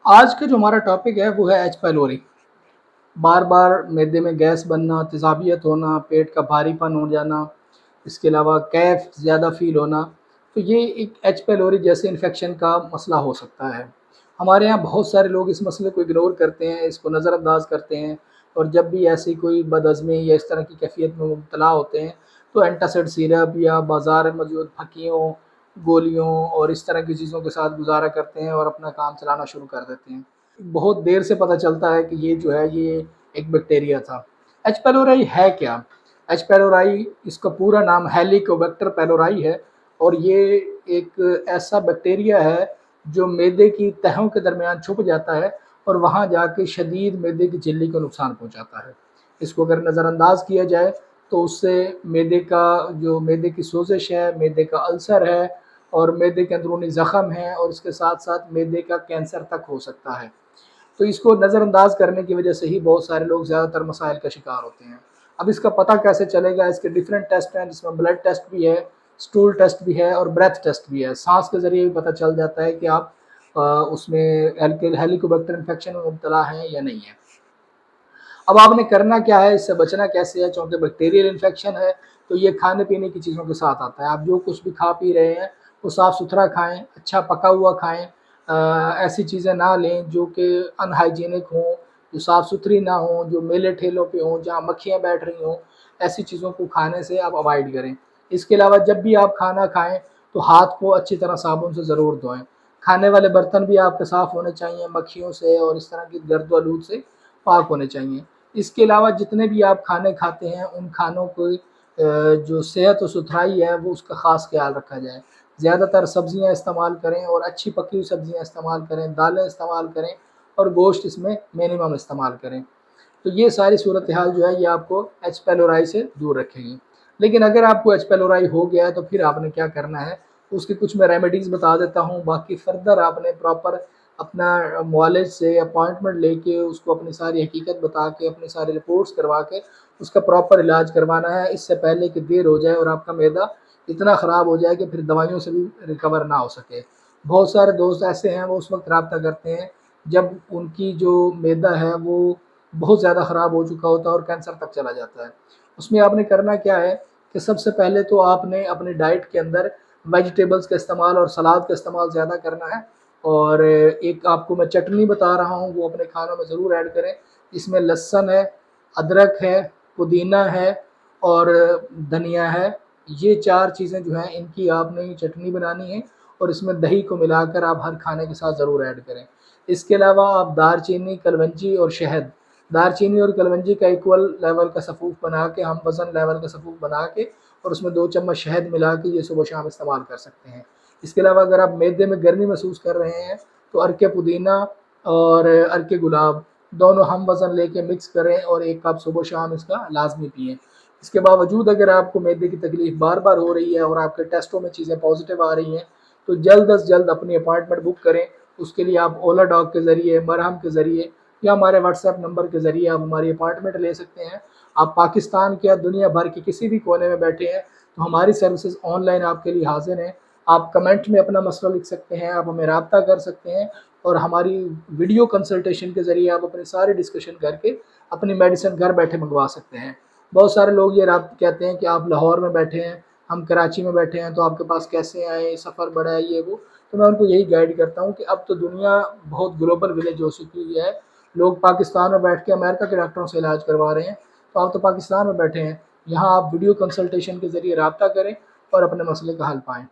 آج کا جو ہمارا ٹاپک ہے وہ ہے ایچ پیلوری۔ بار بار معدے میں گیس بننا، تیزابیت ہونا، پیٹ کا بھاری پن ہو جانا، اس کے علاوہ کیف زیادہ فیل ہونا، تو یہ ایک ایچ پیلوری جیسے انفیکشن کا مسئلہ ہو سکتا ہے۔ ہمارے یہاں بہت سارے لوگ اس مسئلے کو اگنور کرتے ہیں، اس کو نظر انداز کرتے ہیں، اور جب بھی ایسی کوئی بدہضمی یا اس طرح کی کیفیت میں مبتلا ہوتے ہیں تو اینٹاسڈ سیرپ یا بازار میں موجود پھکیوں، گولیوں اور اس طرح کی چیزوں کے ساتھ گزارا کرتے ہیں اور اپنا کام چلانا شروع کر دیتے ہیں۔ بہت دیر سے پتہ چلتا ہے کہ یہ جو ہے یہ ایک بیکٹیریا تھا۔ ایچ پیلورائی ہے کیا؟ ایچ پیلورائی اس کا پورا نام ہیلیکوبیکٹر پیلورائی ہے، اور یہ ایک ایسا بیکٹیریا ہے جو معدے کی تہوں کے درمیان چھپ جاتا ہے اور وہاں جا کے شدید معدے کی جھلی کو نقصان پہنچاتا ہے۔ اس کو اگر نظر انداز کیا جائے تو اس سے معدے کی سوزش ہے، معدے کا السر ہے، اور معدے کے اندرونی زخم ہے، اور اس کے ساتھ ساتھ معدے کا کینسر تک ہو سکتا ہے۔ تو اس کو نظر انداز کرنے کی وجہ سے ہی بہت سارے لوگ زیادہ تر مسائل کا شکار ہوتے ہیں۔ اب اس کا پتہ کیسے چلے گا؟ اس کے ڈیفرنٹ ٹیسٹ ہیں، جس میں بلڈ ٹیسٹ بھی ہے، سٹول ٹیسٹ بھی ہے، اور بریتھ ٹیسٹ بھی ہے۔ سانس کے ذریعے بھی پتہ چل جاتا ہے کہ آپ اس میں ہیلیکوبیکٹر انفیکشن میں مبتلا ہیں یا نہیں ہے۔ اب آپ نے کرنا کیا ہے، اس سے بچنا کیسے ہے؟ چونکہ بیکٹیریل انفیکشن ہے تو یہ کھانے پینے کی چیزوں کے ساتھ آتا ہے۔ آپ جو کچھ بھی کھا پی رہے ہیں وہ صاف ستھرا کھائیں، اچھا پکا ہوا کھائیں، ایسی چیزیں نہ لیں جو کہ ان ہائیجینک ہوں، جو صاف ستھری نہ ہوں، جو میلے ٹھیلوں پہ ہوں، جہاں مکھیاں بیٹھ رہی ہوں، ایسی چیزوں کو کھانے سے آپ اوائڈ کریں۔ اس کے علاوہ جب بھی آپ کھانا کھائیں تو ہاتھ کو اچھی طرح صابن سے ضرور دھوئیں۔ کھانے والے برتن بھی آپ کے صاف ہونے چاہیے، مکھیوں سے اور اس طرح کی گرد و آلود سے پاک ہونے چاہیے۔ اس کے علاوہ جتنے بھی آپ کھانے کھاتے ہیں ان کھانوں کو جو صحت و ستھرائی ہے وہ اس کا خاص خیال رکھا جائے۔ زیادہ تر سبزیاں استعمال کریں، اور اچھی پکی ہوئی سبزیاں استعمال کریں، دالیں استعمال کریں، اور گوشت اس میں منیمم استعمال کریں۔ تو یہ ساری صورتحال جو ہے یہ آپ کو ایچ پیلورائی سے دور رکھے گی۔ لیکن اگر آپ کو ایچ پیلورائی ہو گیا ہے تو پھر آپ نے کیا کرنا ہے، اس کی کچھ میں ریمیڈیز بتا دیتا ہوں۔ باقی فردر آپ نے پراپر اپنا معالج سے اپوائنٹمنٹ لے کے اس کو اپنی ساری حقیقت بتا کے، اپنی ساری رپورٹس کروا کے اس کا پراپر علاج کروانا ہے، اس سے پہلے کہ دیر ہو جائے اور آپ کا معدہ اتنا خراب ہو جائے کہ پھر دوائیوں سے بھی ریکور نہ ہو سکے۔ بہت سارے دوست ایسے ہیں وہ اس وقت رابطہ کرتے ہیں جب ان کی جو معدہ ہے وہ بہت زیادہ خراب ہو چکا ہوتا ہے اور کینسر تک چلا جاتا ہے۔ اس میں آپ نے کرنا کیا ہے کہ سب سے پہلے تو آپ نے اپنی ڈائٹ کے اندر ویجیٹیبلز کا استعمال اور سلاد کا استعمال زیادہ کرنا ہے، اور ایک آپ کو میں چٹنی بتا رہا ہوں وہ اپنے کھانوں میں ضرور ایڈ کریں۔ اس میں لہسن ہے، ادرک ہے، پودینہ ہے، اور دھنیا ہے۔ یہ چار چیزیں جو ہیں ان کی آپ نے چٹنی بنانی ہے، اور اس میں دہی کو ملا کر آپ ہر کھانے کے ساتھ ضرور ایڈ کریں۔ اس کے علاوہ آپ دار چینی، کلونجی اور شہد، دار چینی اور کلونجی کا ایکول لیول کا صفوف بنا کے، ہم وزن لیول کا صفوف بنا کے، اور اس میں 2 چمچ شہد ملا کے یہ صبح شام استعمال کر سکتے ہیں۔ اس کے علاوہ اگر آپ معدے میں گرمی محسوس کر رہے ہیں تو ارک پودینہ اور ارک گلاب دونوں ہم وزن لے کے مکس کریں، اور 1 کپ صبح شام اس کا لازمی پئیں۔ اس کے باوجود اگر آپ کو معدے کی تکلیف بار بار ہو رہی ہے اور آپ کے ٹیسٹوں میں چیزیں پازیٹیو آ رہی ہیں تو جلد از جلد اپنی اپوائنٹمنٹ بک کریں۔ اس کے لیے آپ اولا ڈاگ کے ذریعے، مرہم کے ذریعے، یا ہمارے واٹس ایپ نمبر کے ذریعے آپ ہماری اپوائنٹمنٹ لے سکتے ہیں۔ آپ پاکستان کے یا دنیا بھر کے کسی بھی کونے میں بیٹھے ہیں تو ہماری سروسز آن لائن آپ کے لیے حاضر ہیں۔ آپ کمنٹ میں اپنا مسئلہ لکھ سکتے ہیں، آپ ہمیں رابطہ کر سکتے ہیں، اور ہماری ویڈیو کنسلٹیشن کے ذریعے آپ اپنے سارے ڈسکشن کر کے اپنی میڈیسن گھر بیٹھے منگوا سکتے ہیں۔ بہت سارے لوگ یہ رابطہ کہتے ہیں کہ آپ لاہور میں بیٹھے ہیں، ہم کراچی میں بیٹھے ہیں، تو آپ کے پاس کیسے آئیں، سفر بڑا ہے یہ وہ۔ تو میں ان کو یہی گائیڈ کرتا ہوں کہ اب تو دنیا بہت گلوبل ولیج ہو چکی ہے۔ لوگ پاکستان میں بیٹھ کے امریکہ کے ڈاکٹروں سے علاج کروا رہے ہیں، تو آپ تو پاکستان میں بیٹھے ہیں، یہاں آپ ویڈیو کنسلٹیشن کے ذریعے رابطہ کریں اور اپنے مسئلے کا حل پائیں۔